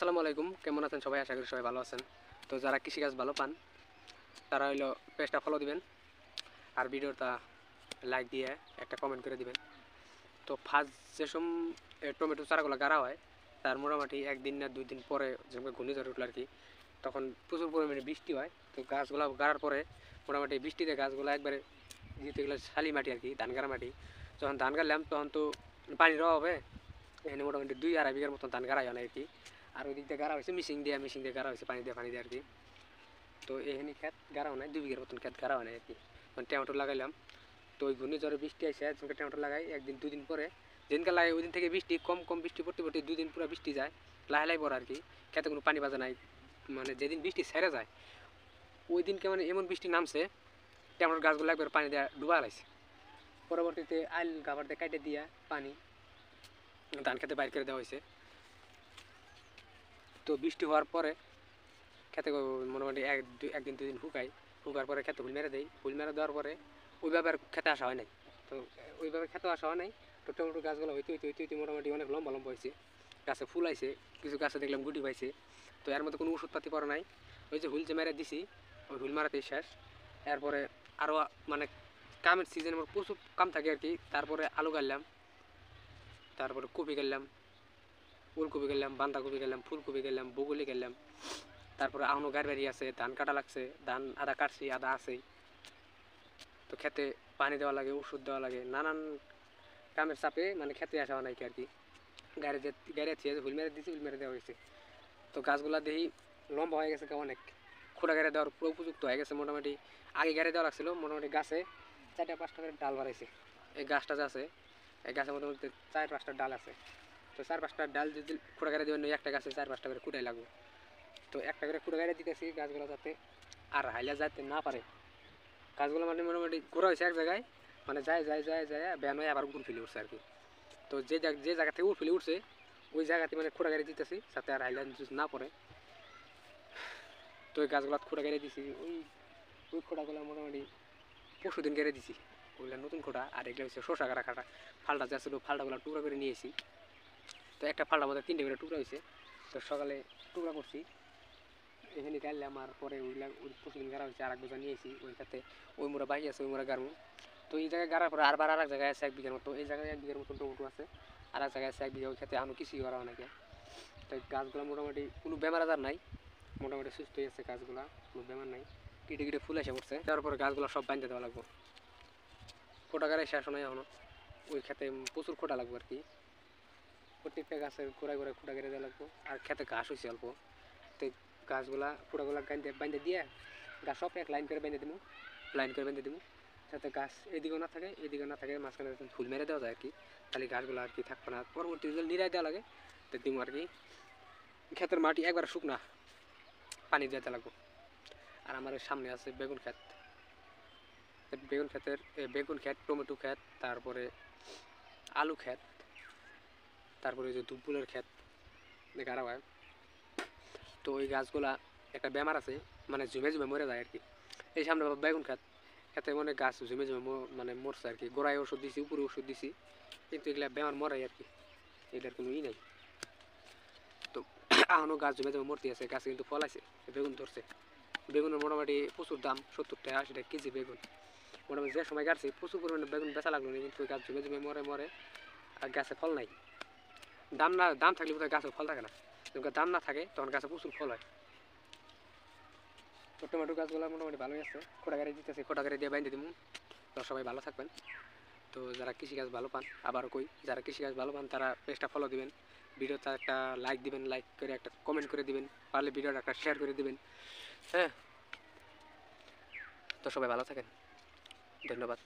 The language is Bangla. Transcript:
আসসালামু আলাইকুম, কেমন আছেন সবাই? আশা করি সবাই ভালো আছেন। তো যারা কৃষিকাজ ভালো পান তারা হইলো পেজটা ফলো দিবেন আর ভিডিওটা লাইক দিয়ে একটা কমেন্ট করে দিবেন। তো ফার্স্ট যেসব টমেটো চারাগুলো গাড়া হয় তার মোটামুটি একদিন না 2 দিন পরে যেমন ঘূর্ণিঝড় উঠলো আর কি, তখন প্রচুর পরিমাণে বৃষ্টি হয়। তো গাছগুলো গাড়ার পরে মোটামুটি বৃষ্টিতে গাছগুলো একবারে যেগুলো শালি মাটি আর কি, ধান গাড়া মাটি, যখন ধান গাড়লাম তখন তো পানির অভাবে এখানে মোটামুটি 2-2.5 বিঘার মতন ধান গাড়া হয় না আর কি। আর ওই দিক দিয়ে গাড়া হয়েছে মেশিন দিয়ে গাড়া হয়েছে, পানি দিয়ে আর কি। তো এখানে ক্ষেত গাড়া হয় নাই, 2 বিঘার মতন ক্ষেত গাড়া হয় না আর কি। মানে টমেটো লাগাইলাম, তো ওই ঘূর্ণিঝড়ে বৃষ্টি আসে, যখন টমেটো লাগাই একদিন 2 দিন পরে যেদিনকে লাগাই ওই দিন থেকে বৃষ্টি কম বৃষ্টি পড়তে 2 দিন পুরো বৃষ্টি যায়, লাহে পড়ে আর কি। খেতে কোনো পানি বাজা নাই, মানে যেদিন বৃষ্টি ছেড়ে যায় ওই দিনকে মানে এমন বৃষ্টি নামছে টমেটোর গাছগুলো একবার পানি দেওয়া ডুবা লাইছে। পরবর্তীতে আইল গাবার দিয়ে কাটে দিয়া পানি ধান খেতে বাইর করে দেওয়া হয়েছে। তো বৃষ্টি হওয়ার পরে খেতে মোটামুটি একদিন 2 দিন শুকার পরে খেতে হুল মেরে দেয়। হুল মেরে দেওয়ার পরে ওইভাবে আর খেতে আসা হয় নাই। তো ওইভাবে খেতে আসা হয় নাই। তো টমেটো গাছগুলো হইতে মোটামুটি অনেক লম্বা হয়েছে, গাছে ফুল আইছে, কিছু গাছে দেখলাম গুটি পাইছে। তো এর মধ্যে কোনো ওষুধপাতি পড়া নাই, ওই যে হুল যে মেরে দিছি ওই হুল মারাতেই শেষ। এরপরে আরও মানে কামের সিজনে আমার প্রচুর কাম থাকে আর কি। তারপরে আলু গাড়লাম, তারপরে কপি গাড়লাম, ফুলকপি গেলাম, বাঁধাকপি গেলাম, ফুলকপি গেলাম, বগুলি গেলাম। তারপরে এখনও গাড়ি বাড়ি আছে, ধান কাটা লাগছে, ধান আদা কাটছি, আদা আছেই। তো খেতে পানি দেওয়া লাগে, ওষুধ দেওয়া লাগে, নানান কামের চাপে মানে খেতে আসা হয় নাকি আর কি। গাড়ি হুল মেরে দিয়েছি, হুল মেরে দেওয়া হয়েছে। তো গাছগুলা দেখি লম্বা হয়ে গেছে অনেক, খোঁড়া গাড়ি দেওয়ার পুরো উপযুক্ত হয়ে গেছে মোটামুটি। আগে গাড়ি দেওয়া লাগছিল, মোটামুটি গাছে 4-5টা করে ডাল বাড়াইছে। এই গাছটা যে আছে এই গাছের মোটামুটি 4-5টা ডাল আছে। তো 4-5টা ডাল যদি খুঁড়া গাড়ি দেবেন একটা গাছে 4-5টা করে খুঁড়াই লাগবে। তো একটা করে খুঁড়া গাড়ি দিতেছি গাছগুলো যাতে আর হাইলা যাতে না পারে। গাছগুলো মানে মোটামুটি ঘোরা হয়েছে এক জায়গায়, মানে যায় ব্যান হয়ে আবার উঠে ফেলে উঠছে আর কি। তো যে জায়গা থেকে ফেলে উঠছে ওই জায়গাতে মানে খুঁড়া গাড়ি দিতেছি যাতে আর হাইলা না পড়ে। তো ওই গাছগুলো খুঁড়া গাড়ি দিছি, ওই খোঁড়াগুলো মোটামুটি পরশুদিন গাড়ি দিছি। ওইগুলো নতুন খোঁড়া, আর এগুলো হচ্ছে শসা গাড়া খাটা। ফালটা যা ছিল ফালটাগুলো টুকরা করে নিয়েছি। তো একটা ফালটার মধ্যে 3টে করে টুকরা হয়েছে। তো সকালে টুকরা করছি, এখানে গাড়লাম। আর পরে ওইগুলা ওই প্রতিদিন গাড়া হয়েছে, আর এক বোঝা নিয়েছি ওই সাথে ওই মোড়া বাকি আছে, ওই মোড়া গাড়বো। তো এই জায়গায় গাড়ার পরে আর এক জায়গায় আছে 1 বিঘার মতো, এই জায়গায় 1 বিঘার মতো টমেটো আছে, আর এক জায়গায় আছে 1 বিঘা, ওই খেতে এখনো কিছুই করা অনেকে। তো গাছগুলো মোটামুটি কোনো বেমার আজার নাই, মোটামুটি সুস্থই আছে গাছগুলা, কোনো বেমার নাই। কিটে ফুল এসে পড়ছে, তারপরে গাছগুলো সব বাঁধতে দেওয়া লাগবো। খোটা গাড়াই শেষ নয় এখনো, ওই খেতে প্রচুর খোটা লাগবে আর কি। প্রত্যেকটা গাছের গোড়ায় খোটা কেটে দেওয়া লাগবো। আর খেতে ঘাস হয়েছে অল্প, তো গাছগুলা খোটাগুলা বাইন্ধে দিয়ে গাছ সব এক লাইন করে বেঁধে দিব যাতে গাছ এদিকেও না থাকে মাঝখানে ফুল মেরে দেওয়া যায় আর কি। তাহলে গাছগুলো আর কি থাকবে না। পরবর্তী যদি নিরাই দেওয়া লাগে তো দিব আর কি। ক্ষেতের মাটি একবার শুকনা, পানি দিতে লাগবো। আর আমার সামনে আছে বেগুন ক্ষেত, টমেটো ক্ষেত, তারপরে আলু ক্ষেত, তারপরে যে দুপুলের ক্ষেত গাড়া হয়। তো ওই গাছগুলা একটা বেমার আছে, মানে ঝুমে মরে যায় আর কি। এই সামনে বেগুন খেতে মানে গাছ ঝুমে মানে মরছে আর কি। গোড়ায় ওষুধ দিছি, উপরে ওষুধ দিছি, কিন্তু এগুলা বেমার মরাই আর কি, এটার কোনো নাই। তো এখনও গাছ ঝুমে মরতে আছে, গাছে কিন্তু ফল আছে, বেগুন ধরছে। বেগুনের মোটামুটি প্রচুর দাম, 70 টাকা 80 টাকা কেজি বেগুন। মোটামুটি যে সময় গাছছে প্রচুর পরিমাণে বেগুন বেচা লাগলো না, কিন্তু গাছ ঝুমে মরে আর গাছে ফল নাই। দাম থাকলে বোধহয় গাছে ফল থাকে না, যখন দাম না থাকে তখন গাছে প্রচুর ফল হয়। তো টমেটো গাছগুলো মোটামুটি ভালোই আছে, খোটা গাড়ি দিতেছে, খোটা গাড়ি দিয়ে বাইন্ধে দিব। তো সবাই ভালো থাকবেন। তো যারা কৃষিকাজ ভালো পান, আবারও কই যারা কৃষিকাজ ভালো পান তারা পেজটা ফলো দিবেন, ভিডিওতে একটা লাইক দিবেন, লাইক করে একটা কমেন্ট করে দিবেন, পারলে ভিডিওটা একটা শেয়ার করে দিবেন। হ্যাঁ, তো সবাই ভালো থাকেন, ধন্যবাদ।